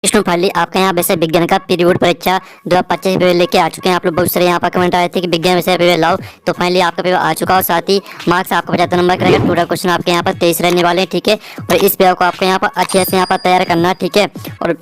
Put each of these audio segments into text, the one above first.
विष्णु फाली आपका यहाँ वैसे विज्ञान का प्री बोर्ड परीक्षा 2025 पेपर लेके आ चुके हैं। आप लोग बहुत सारे यहाँ पर कमेंट आए थे कि विज्ञान विषय पेपर लाओ, तो फाइनली आपका पेपर आ चुका और साथ ही मार्क्स आपका 75 नंबर का रहेगा। टोटल क्वेश्चन आपके यहाँ पर 23 रहने वाले हैं, ठीक है। और इस पेपर को आपको यहाँ पर अच्छे से यहाँ पर तैयार करना, ठीक है। और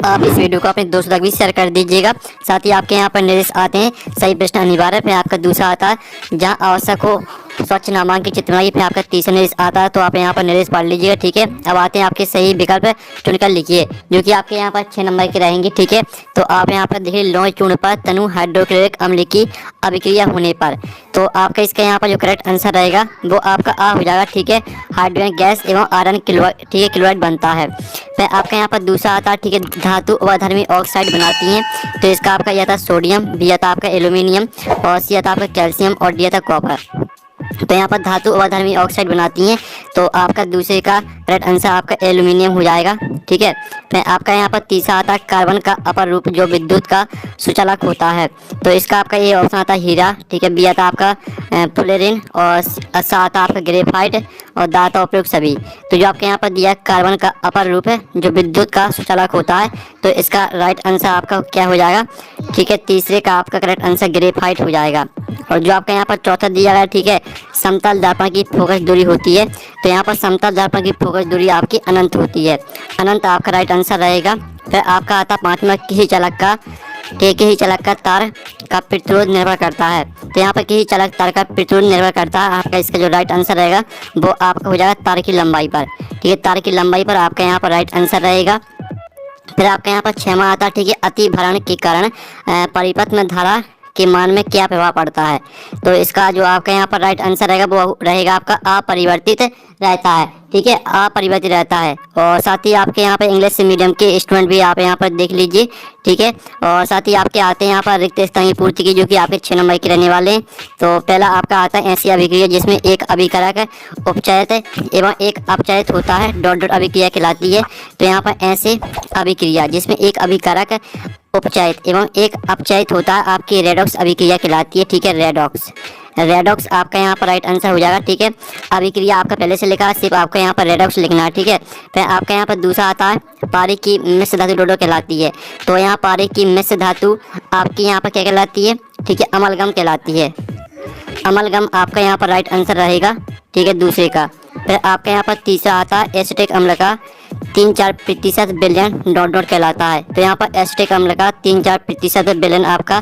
आप इस वीडियो को अपने दोस्तों तक भी शेयर कर दीजिएगा। साथ ही आपके यहाँ पर निर्देश आते हैं, सही प्रश्न अनिवार्य। फिर आपका दूसरा आता है जहाँ आवश्यक हो स्वच्छ नामांकित चित्र बनाइए। फिर आपका तीसरा निर्देश आता है, तो आप यहाँ पर निर्देश पढ़ लीजिएगा, ठीक है। अब आते हैं आपके सही विकल्प चुनकर लिखिए, जो कि आपके यहाँ पर 6 नंबर की रहेंगी, ठीक है। तो आप यहाँ पर देखिए, लौह चूर्ण पर तनु हाइड्रोक्लोरिक अम्ल की अभिक्रिया होने पर, तो आपका इसका यहाँ पर जो करेक्ट आंसर रहेगा वो आपका आ हो जाएगा, ठीक है। हाइड्रोजन गैस एवं आयरन क्लोराइड, ठीक है, क्लोराइड बनता है। फिर आपका यहाँ पर दूसरा आता है, ठीक है, धातु अवधर्मी ऑक्साइड बनाती हैं, तो इसका आपका यह था सोडियम, बी आता आपका एल्यूमिनियम, और सी आता आपका कैल्शियम, और डी आता कॉपर। तो यहाँ पर धातु अवधर्मी ऑक्साइड बनाती हैं, तो आपका दूसरे का करेक्ट आंसर आपका एल्यूमिनियम हो जाएगा, ठीक है। फिर आपका यहाँ पर तीसरा आता है कार्बन का अपर रूप जो विद्युत का सुचालक होता है, तो इसका आपका ये ऑप्शन आता है हीरा, ठीक है। बी आता आपका फ्लोरीन, और सा आता आपका ग्रेफाइट, और दा आता उपयुक्त सभी। तो जो आपके यहाँ पर दिया कार्बन का अपर रूप है जो विद्युत का सुचालक होता है, तो इसका राइट आंसर आपका क्या हो जाएगा, ठीक है। तीसरे का आपका करेक्ट आंसर ग्रेफाइट हो जाएगा। और जो आपका यहाँ पर चौथा दिया गया, ठीक है, समतल दर्पण की फोकस दूरी होती है, तो यहाँ पर समतल दर्पण की फोकस दूरी आपकी अनंत होती है, अनंत आपका राइट आंसर रहेगा। फिर आपका आता पांचवा, किसी चालक का तार का प्रतिरोध निर्भर करता है, तो यहाँ पर किसी चालक तार का प्रतिरोध निर्भर करता है। आपका इसका जो राइट आंसर रहेगा वो आपका हो जाएगा तार की लंबाई पर, ठीक है। तार की लंबाई पर आपका यहाँ पर राइट आंसर रहेगा। फिर आपका यहाँ पर छठवां आता है, ठीक है, अति भरण के कारण परिपथ में धारा के मान में क्या प्रभाव पड़ता है, तो इसका जो आपका यहाँ पर राइट आंसर रहेगा वो रहेगा आपका अपरिवर्तित रहता है, ठीक है, अपरिवर्तित रहता है। और साथ ही आपके यहाँ पर इंग्लिश मीडियम के स्टूडेंट भी आप यहाँ पर देख लीजिए, ठीक है। और साथ ही आपके आते हैं यहाँ पर रिक्त स्थान की पूर्ति की, जो कि आपके 6 नंबर के रहने वाले हैं। तो पहला आपका आता है ऐसी अभिक्रिया जिसमें एक अभिकारक उपचयित एवं एक अपचयित होता है, डॉट डॉट अभिक्रिया कहलाती है। तो यहाँ पर ऐसे अभिक्रिया जिसमें एक अभिकारक उपचयित एवं एक अपचयित होता है, आपकी रेडॉक्स अभिक्रिया कहलाती है, ठीक है। रेडॉक्स आपका यहाँ पर राइट आंसर हो जाएगा, ठीक है। अभिक्रिया आपका पहले से लिखा है, सिर्फ आपका यहाँ पर रेडॉक्स लिखना है, ठीक है। फिर आपका यहाँ पर दूसरा आता है पारे की मिश्र धातु डोडो कहलाती है, तो यहाँ पारे की मिश्र धातु आपकी यहाँ पर क्या कहलाती है, ठीक है, अमलगम कहलाती है। अमलगम आपका यहाँ पर राइट आंसर रहेगा, ठीक है, दूसरे का। फिर आपका यहाँ पर तीसरा आता है एसिटिक अम्ल का 3-4% विलयन डॉट डॉट कहलाता है, तो यहाँ पर एसिटिक अम्ल का 3-4% विलयन आपका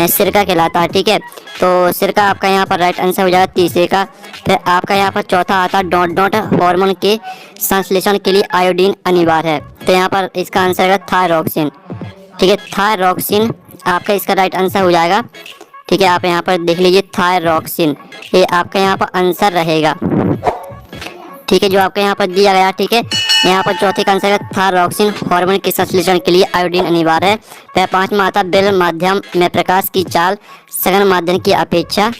सिरका कहलाता है, ठीक है। तो सिरका आपका यहाँ पर राइट आंसर हो जाएगा तीसरे का। फिर आपका यहाँ पर चौथा आता है डॉट डॉट हार्मोन के संश्लेषण के लिए आयोडीन अनिवार्य है, तो यहाँ पर इसका आंसर है थायरॉक्सिन, ठीक है। थायरॉक्सिन आपका इसका राइट आंसर हो जाएगा, ठीक है। आप यहाँ पर देख लीजिए थायरॉक्सिन, ये आपका यहाँ पर आंसर रहेगा, ठीक है, जो आपका यहाँ पर दिया गया, ठीक है। यहाँ पर चौथे का आंसर है थायरॉक्सिन हार्मोन के संश्लेषण के लिए आयोडीन अनिवार्य है। फिर पांचवा आता बेल माध्यम में प्रकाश की चाल सघन माध्यम की अपेक्षा,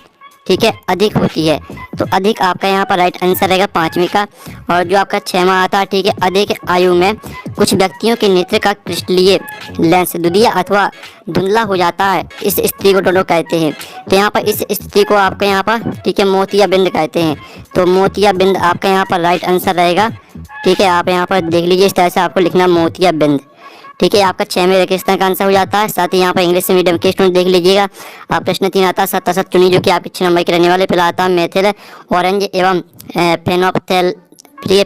ठीक है, अधिक होती है, तो अधिक आपका यहाँ पर राइट आंसर रहेगा पांचवी का। और जो आपका छठवां आता है, ठीक है, अधिक आयु में कुछ व्यक्तियों के नेत्र का क्रिस्टलीय लेंस दुधिया अथवा धुंधला हो जाता है, इस स्थिति को डोडो कहते हैं। तो यहाँ पर इस स्थिति को आपका यहाँ पर, ठीक है, मोतियाबिंद कहते हैं, तो मोतियाबिंद आपका यहाँ पर राइट आंसर रहेगा, ठीक है। आप यहाँ पर देख लीजिए, इस तरह से आपको लिखना मोतियाबिंद, ठीक है। आपका 6वें रेगिस्तान का आंसर हो जाता है। साथ ही यहाँ पर इंग्लिश मीडियम के स्टूडेंट देख लीजिएगा, आप प्रश्न 3 आता है सत्तासत चुनी, जो कि आपके 6 नंबर के रहने वाले। पहला आता है मेथिल ऑरेंज एवं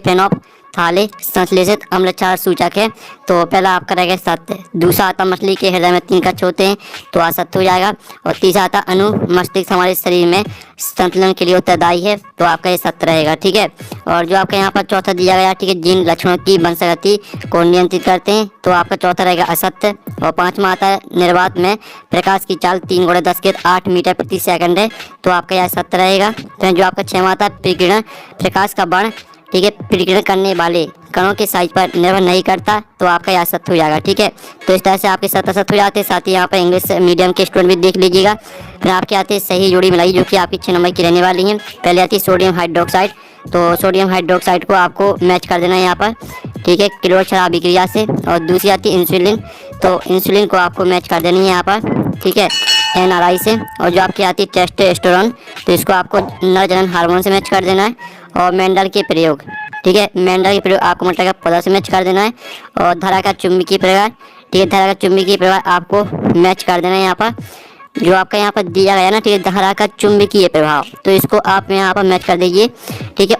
फेनोप्थाले संश्लेषित अम्ल क्षार सूचक है, तो पहला आपका रहेगा सत्य। दूसरा आता मछली के हृदय में 3 कक्ष होते हैं, तो असत्य हो जाएगा। और तीसरा आता अनु मस्तिष्क हमारे शरीर में संतुलन के लिए उत्तरदायी है, तो आपका ये सत्य रहेगा, ठीक है। और जो आपका यहाँ पर चौथा दिया गया, ठीक है, जिन लक्षणों की वंशगति को नियंत्रित करते हैं, तो आपका चौथा रहेगा असत्य। और पांचवा आता है निर्वात में प्रकाश की चाल 3×10⁸ मीटर प्रति सेकंड है, तो आपका यह सत्य रहेगा। तो जो आपका 6वां आता है प्रकीर्णन प्रकाश का वर्ण, ठीक है, प्रकीर्णन करने वाले कणों के साइज पर निर्भर नहीं करता, तो आपका यह सत्य हो जाएगा, ठीक है। तो इस तरह से आपके 7 हो जाते हैं। साथ ही यहाँ पर इंग्लिश मीडियम के स्टूडेंट भी देख लीजिएगा। फिर आपके आते हैं सही जोड़ी मिलाई, जो कि आपकी 6 नंबर की रहने वाली हैं। पहले आती है सोडियम हाइड्रोक्साइड, तो सोडियम हाइड्रोक्साइड को आपको मैच कर देना है यहाँ पर, ठीक है, क्लोरो क्षार अभिक्रिया से। और दूसरी आती है इंसुलिन, तो इंसुलिन को आपको मैच कर देनी है यहाँ पर, ठीक है, NRI से। और जो आपकी आती है टेस्टोस्टेरोन, तो इसको आपको नर जनन हार्मोन से मैच कर देना है। और मेंडल के प्रयोग, ठीक है। मेंडल के प्रयोग आपको मटर का पौधा से मैच कर देना है। और धारा का चुंबकीय प्रवाह, ठीक है, धारा का चुंबकीय प्रवाह आपको मैच कर देना है यहाँ पर, जो आपका यहाँ पर दिया गया ना, ठीक है, धारा का चुंबकीय प्रभाव, तो इसको आप यहाँ पर मैच कर दीजिए, ठीक है।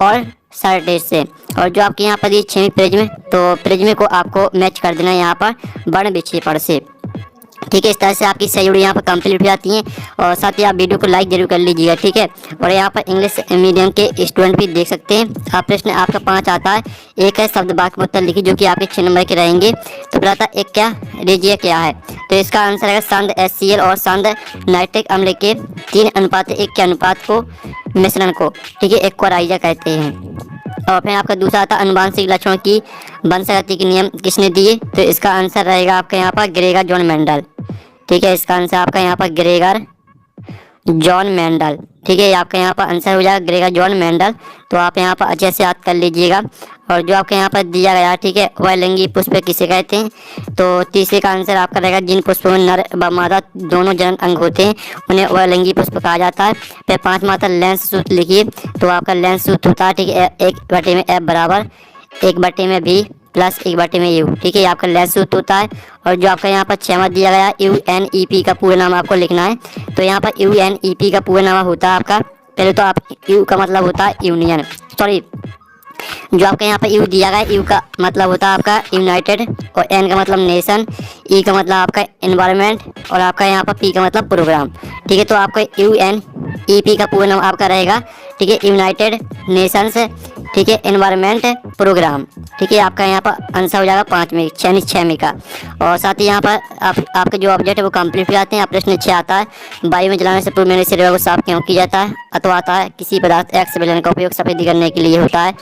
और सर्टेज से, और जो आपके यहाँ पर ये 6वीं प्रिज्म, तो प्रिज्म को आपको मैच कर देना है यहाँ पर वर्ण विक्षेपण से, ठीक है। इस तरह से आपकी सही जोड़ी यहाँ पर कंप्लीट हो जाती हैं। और साथ ही आप वीडियो को लाइक जरूर कर लीजिएगा, ठीक है। और यहाँ पर इंग्लिश मीडियम के स्टूडेंट भी देख सकते हैं। आप प्रश्न आपका 5 आता है, एक है शब्द वाक्य में उत्तर लिखिए, जो कि आपके 6 नंबर के रहेंगे। तो पहला था एक क्या रेजिया क्या है, तो इसका आंसर है सांद्र HCl और सांद्र नाइट्रिक अम्ल के 3:1 के अनुपात को मिश्रण को, ठीक है, एक्वाराइजा कहते हैं। और फिर आपका दूसरा आता अनुवांशिक लक्षणों की वंशगति के नियम किसने दिए, तो इसका आंसर रहेगा आपका यहाँ पर ग्रेगर जॉन मेंडल, ठीक है। इसका आंसर आपका यहाँ पर ग्रेगर जॉन मेंडल, ठीक है, आपका यहाँ पर आंसर हो जाएगा ग्रेगर जॉन मेंडल। तो आप यहाँ पर अच्छे से याद कर लीजिएगा। और जो आपके यहाँ पर दिया गया, ठीक है, वह लिंगी पुष्प किसे कहते हैं, तो तीसरे का आंसर आपका रहेगा जिन पुष्पों में नर व मादा दोनों जनन अंग होते हैं उन्हें वह लिंगी पुष्प कहा जाता है। फिर 5वां आता लेंस सूत्र लिखिए, तो आपका लेंस सूत्र होता है, ठीक है, 1/F बराबर 1/V प्लस 1/U, ठीक है, आपका लेंस सूत्र होता है। और जो आपका यहाँ पर 6वां दिया गया UNEP का पूरा नाम आपको लिखना है। तो यहाँ पर UNEP का पूरा नाम होता है आपका, पहले तो आप U का मतलब होता है यूनियन, सॉरी, जो आपका यहाँ पर यू दिया गया, यू का मतलब होता है आपका यूनाइटेड, और एन का मतलब नेशन, ई का मतलब आपका एनवायरनमेंट, और आपका यहाँ पर पी का मतलब प्रोग्राम, ठीक है। तो आपका UNEP का पूरा नाम आपका रहेगा, ठीक है, यूनाइटेड नेशंस, ठीक है, एनवायरनमेंट प्रोग्राम, ठीक है। आपका यहाँ पर आंसर हो जाएगा 5 6 का। और साथ ही यहाँ पर आपके जो ऑब्जेक्ट है वो कंप्लीट हो जाते हैं। आप प्रश्न 6 आता है वायु में जलाने से पूर्व मैंने शरीर को साफ क्यों किया जाता है, अथवा आता है किसी पदार्थ एक्स विलयन का उपयोग सफेदी करने के लिए होता है।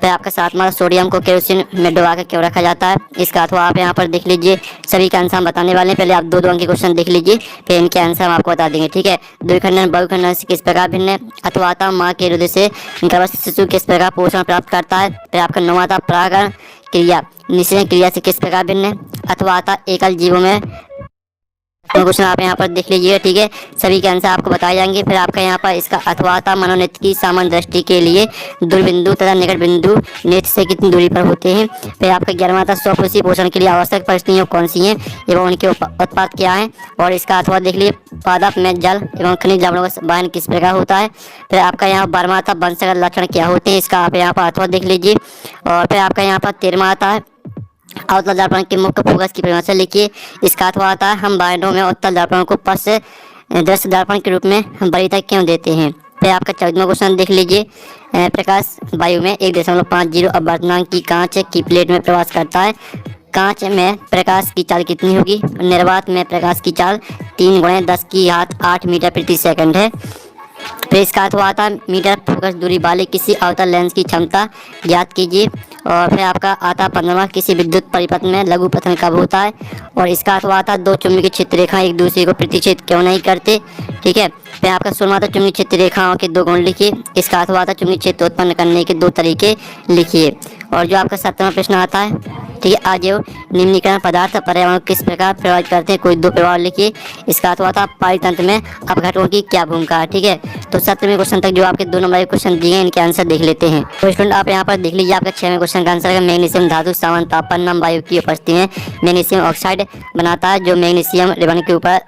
फिर आपका 7वां सोडियम को केरोसिन में डुबा कर क्यों रखा जाता है, इसका अथवा आप यहाँ पर देख लीजिए। सभी का आंसर हम बताने वाले हैं, पहले आप 2 अंक के क्वेश्चन देख लीजिए, फिर इनके आंसर हम आपको बता देंगे, ठीक है। द्विखंडन बहुखंडन से किस प्रकार भिन्न है, अथवा आता माँ के हृदय से गर्भस्थ शिशु किस प्रकार पोषण प्राप्त करता है। फिर आपका 9वां आता परागण क्रिया निषेचन क्रिया से किस प्रकार भिन्न है, अथवा आता एकल जीवों में। क्वेश्चन आप यहाँ पर देख लीजिए, ठीक है, सभी के आंसर आपको बताए जाएंगे। फिर आपका यहाँ पर इसका अथवा मनोनेत्र की सामान्य दृष्टि के लिए दूरबिंदु तथा निकट बिंदु नेत्र से कितनी दूरी पर होते हैं। फिर आपका 11वां था स्वपोषी पोषण के लिए आवश्यक परिस्थितियाँ कौन सी हैं एवं उनके उत्पाद क्या हैं, और इसका अथवा देख लीजिए पादप में जल एवं खनिज लवणों का वहन किस प्रकार होता है। फिर आपका यहाँ 12वां था वंशगत लक्षण क्या होते हैं, इसका आप यहाँ पर अथवा देख लीजिए। और फिर आपका यहाँ पर 13वां आता है अवतल दर्पण के मुख्य फोकस की परिभाषा लिखिए, इसका अथवा आता है हम वायरों में उत्तल दर्पण को पश्च दृश्य दर्पण के रूप में वरीयता क्यों देते हैं। फिर आपका 14वां क्वेश्चन देख लीजिए, प्रकाश वायु में 1.50 अपवर्तनांक की कांच की प्लेट में प्रवास करता है, कांच में प्रकाश की चाल कितनी होगी। निर्वात में प्रकाश की चाल 3×10⁸ मीटर प्रति सेकंड है। फिर इसका अथवा आता है मीटर फोकस दूरी वाले किसी अवतल लेंस की क्षमता ज्ञात कीजिए। और फिर आपका आता 15वां किसी विद्युत परिपथ में लघु पतन कब होता है, और इसका अथवा आता 2 चुंबकीय क्षेत्र रेखाएं एक दूसरे को प्रतिच्छेद क्यों नहीं करते, ठीक है। फिर आपका 16वां था चुंबकीय क्षेत्र रेखाओं के 2 गुण लिखिए, इसका अथवा आता चुंबकीय क्षेत्र उत्पन्न करने के 2 तरीके लिखिए। और जो आपका 17वां प्रश्न आता है, ठीक है, अजैव निम्नीकरण पदार्थ पर्यावरण किस प्रकार प्रभावित करते हैं, कोई 2 प्रभाव लिखिए, इसका अथवा था पारितंत्र में अपघटनों की क्या भूमिका है, ठीक है। तो 17वें क्वेश्चन तक जो आपके 2 नंबर के क्वेश्चन दिए हैं इनके आंसर देख लेते हैं। तो स्टूडेंट आप यहाँ पर देख लीजिए, आपका 6वें क्वेश्चन का आंसर है मैग्नीशियम धातु सामान्य तापमान नम वायु की उपस्थिति में मैग्नीशियम ऑक्साइड बनाता है, जो मैग्नीशियम रिबन के ऊपर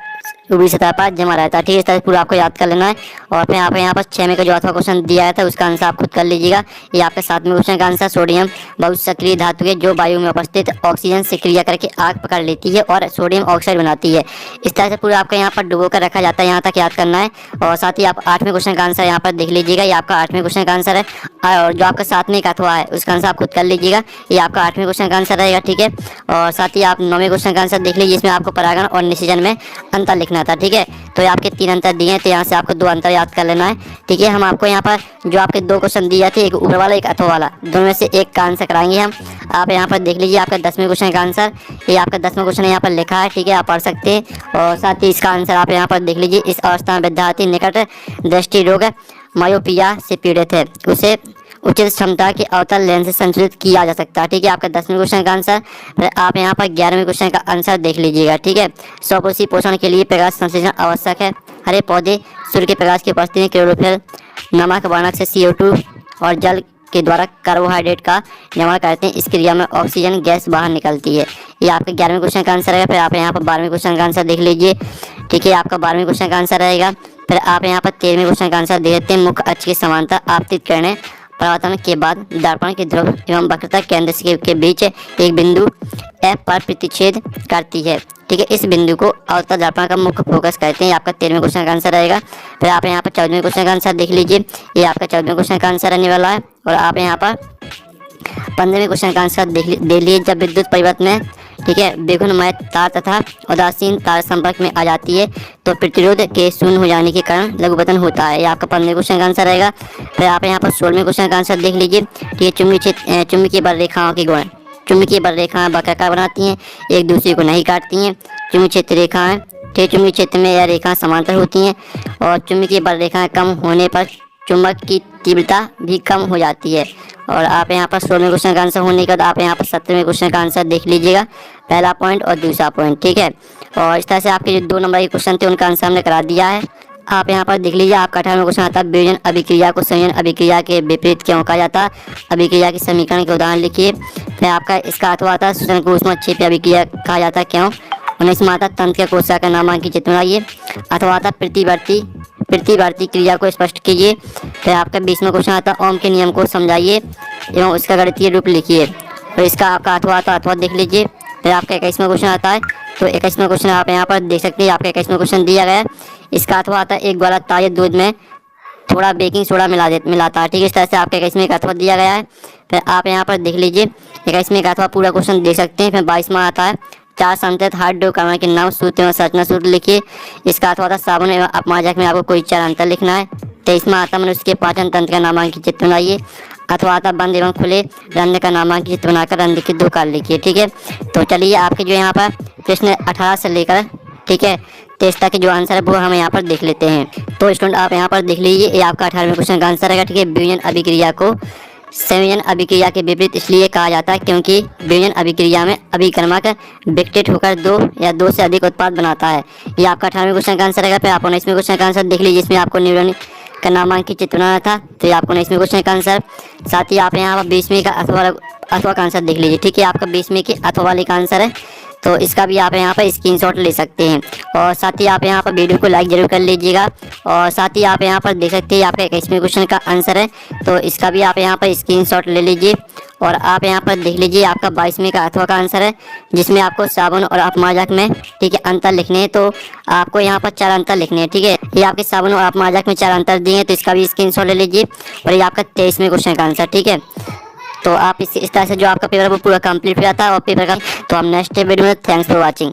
ऊपरी सतह पर जमा रहता है, ठीक है। इस तरह पूरा आपको याद कर लेना है। और फिर आपको यहाँ पर 6 का जो अथवा क्वेश्चन दिया था उसका आंसर आप खुद कर लीजिएगा। ये आपके 7वें क्वेश्चन का आंसर सोडियम बहुत सक्रिय धातु है जो वायु में उपस्थित ऑक्सीजन से क्रिया करके आग पकड़ लेती है और सोडियम ऑक्साइड बनाती है। इस तरह से पूरा आपका यहाँ पर डुबो कर रखा जाता है, यहाँ तक याद करना है। और साथ ही आप 8वें क्वेश्चन का आंसर यहाँ पर देख लीजिएगा, ये आपका 8वें क्वेश्चन का आंसर है। और जो आपका 7वें का अथवा है उसका आंसर आप खुद कर लीजिएगा, ये आपका 8वें क्वेश्चन का आंसर रहेगा, ठीक है। और साथ ही आप 9वें क्वेश्चन का आंसर देख लीजिए, इसमें आपको परागण और निषेचन में अंतर लिखना था, ठीक है। तो आपके 3 अंतर दिए हैं, तो यहाँ से आपको 2 अंतर याद कर लेना है, ठीक है। हम आपको यहाँ पर जो आपके 2 क्वेश्चन दिए थे, एक ऊपर वाला एक अथवा वाला, दोनों में से एक का आंसर कराएंगे हम। आप यहाँ पर देख लीजिए, आपका 10वें क्वेश्चन का आंसर, ये आपका 10वां क्वेश्चन यहाँ पर लिखा है, ठीक है, आप पढ़ सकते हैं। और साथ ही इसका आंसर आप यहाँ पर देख लीजिए, इस अवस्था में विद्यार्थी निकट दृष्टि रोग मायोपिया से पीड़ित है, उसे उचित क्षमता के अवतल लेंस से संशोधित किया जा सकता है, ठीक है, आपका 10वें क्वेश्चन का आंसर। फिर आप यहाँ पर 11वें क्वेश्चन का आंसर देख लीजिएगा, ठीक है। स्वपोषी पोषण के लिए प्रकाश संश्लेषण आवश्यक है, हरे पौधे सूर्य के प्रकाश की उपस्थिति में क्लोरोफिल, नमक वर्णक से CO2 और जल के द्वारा कार्बोहाइड्रेट का निर्माण करते हैं। इस क्रिया में ऑक्सीजन गैस बाहर निकलती है। ये आपका 11वें क्वेश्चन का आंसर है। फिर आप यहाँ पर 12वें क्वेश्चन का आंसर देख लीजिए। ठीक है, आपका 12वें क्वेश्चन का आंसर रहेगा। फिर आप यहाँ पर 13वें क्वेश्चन का आंसर देख सकते हैं। मुख्य अक्ष की समांतर आपतित किरणें परावर्तन के बाद दर्पण के ध्रुव एवं वक्रता केंद्र के बीच एक बिंदु F पर प्रतिच्छेद करती है। ठीक है, इस बिंदु को अवतल दर्पण का मुख्य फोकस कहते हैं। आपका 13वें क्वेश्चन का आंसर रहेगा। फिर आप यहाँ पर 14वें क्वेश्चन का आंसर देख लीजिए। ये आपका 14वें क्वेश्चन का आंसर रहने वाला है। और आप यहाँ पर 15वें क्वेश्चन का आंसर देख लीजिए। जब विद्युत परिवर्तन में, ठीक है, बेघुनमय तार तथा उदासीन तार संपर्क में आ जाती है तो प्रतिरोध के शून्य हो जाने के कारण लघुपतन होता है। ये आपका 15वें क्वेश्चन का आंसर रहेगा। फिर आप यहाँ पर 16वें क्वेश्चन का आंसर देख लीजिए। ठीक है, चुंबकीय बल रेखाओं के गुण। चुंबकीय बल रेखाएं वक्राकार बनाती हैं, एक दूसरे को नहीं काटती हैं। चुंबकीय क्षेत्र रेखाएं, ठीक, चुंबकीय क्षेत्र में यह रेखाएं समांतर होती हैं और चुंबकीय बल रेखाएं कम होने पर चुंबक की तीव्रता भी कम हो जाती है। और आप यहाँ पर 16वें क्वेश्चन का आंसर होने के बाद आप यहाँ पर 17वें क्वेश्चन का आंसर देख लीजिएगा, पहला पॉइंट और दूसरा पॉइंट। ठीक है, और इस तरह से आपके जो 2 नंबर के क्वेश्चन थे उनका आंसर हमने करा दिया है। आप यहाँ पर देख लीजिए। आपका 18वां क्वेश्चन आता है, वियोजन अभिक्रिया को संयोजन अभिक्रिया के विपरीत क्यों कहा जाता है? अभिक्रिया के समीकरण के उदाहरण लिखिए। फिर आपका इसका अथवा आता है, सूचन को ऊष्माक्षेपी अभिक्रिया कहा जाता है, क्यों? 19वां आता है, तंत्र के कोशिका का नामांकित चित्र बनाइए। अथवा आता है, प्रतिवर्ती क्रिया को स्पष्ट कीजिए। फिर आपका 20वां क्वेश्चन आता है, ओम के नियम को समझाइए एवं उसका गणितीय रूप लिखिए। फिर इसका आपका अथवा आता है, अथवा देख लीजिए। फिर आपका 21वां क्वेश्चन आता है, तो 21वां क्वेश्चन आप यहाँ पर देख सकते हैं। आपका 21वां क्वेश्चन दिया गया है। इसका अथवा आता है, एक ग्वाला ताजे दूध में थोड़ा बेकिंग सोडा मिलाता है। ठीक है, इस तरह से आपका 21वें का अथवा दिया गया है। फिर आप यहाँ पर देख लीजिए 21वें का अथवा पूरा क्वेश्चन देख सकते हैं। फिर 22वां आता है, 4 संतृप्त हाइड्रोकार्बन के नाम, सूत्र एवं संरचना सूत्र लिखिए। इसका अथवा था, साबुन एवं अपमार्जक में आपको कोई 4 अंतर लिखना है। 23वां आता, मनुष्य के पाचन तंत्र का नामांकित चित्र बनाइए। अथवा आता, बंद एवं खुले रंध्र का नामांकित चित्र बनाकर रंध्र के 2 काल लिखिए। ठीक है, तो चलिए आपके जो यहाँ पर प्रश्न 18 से लेकर, ठीक है, 23 तक के जो आंसर है वो हम यहाँ पर देख लेते हैं। तो स्टूडेंट आप यहाँ पर देख लीजिए, ये आपका 18वें क्वेश्चन का आंसर है। ठीक है, वियोजन अभिक्रिया को संयोजन अभिक्रिया के विपरीत इसलिए कहा जाता है क्योंकि वियोजन अभिक्रिया में अभिकर्मक विघटित होकर 2 या 2 से अधिक उत्पाद बनाता है। ये आपका 18वें क्वेश्चन का आंसर है। फिर आप 19वें क्वेश्चन का आंसर देख लीजिए, जिसमें आपको न्यूरॉन का नामांकित चित्र बनाना था। तो ये आपको 19वें क्वेश्चन का आंसर। साथ ही आप यहाँ पर 20वें का अथवा का आंसर देख लीजिए। ठीक है, आपका 20वें के अथवा वाले का आंसर है, तो इसका भी आप यहाँ पर स्क्रीनशॉट ले सकते हैं। और साथ ही आप यहाँ पर वीडियो को लाइक जरूर कर लीजिएगा। और साथ ही आप यहाँ पर देख सकते हैं आपका 21वें क्वेश्चन का आंसर है, तो इसका भी आप यहाँ पर स्क्रीनशॉट ले लीजिए। और आप यहाँ पर देख लीजिए आपका 22वें का अथवा का आंसर है, जिसमें आपको साबुन और अपमार्जक में, ठीक है, अंतर लिखने हैं। तो आपको यहाँ पर 4 अंतर लिखने हैं। ठीक है, ये आपके साबुन और अपमार्जक में 4 अंतर दिए हैं, तो इसका भी स्क्रीनशॉट ले लीजिए। और ये आपका 23वें क्वेश्चन का आंसर। ठीक है, तो आप इस तरह से जो आपका पेपर है वो पूरा कंप्लीट हो जाता है। और पेपर का तो हम नेक्स्ट वीडियो में, थैंक्स फॉर वॉचिंग।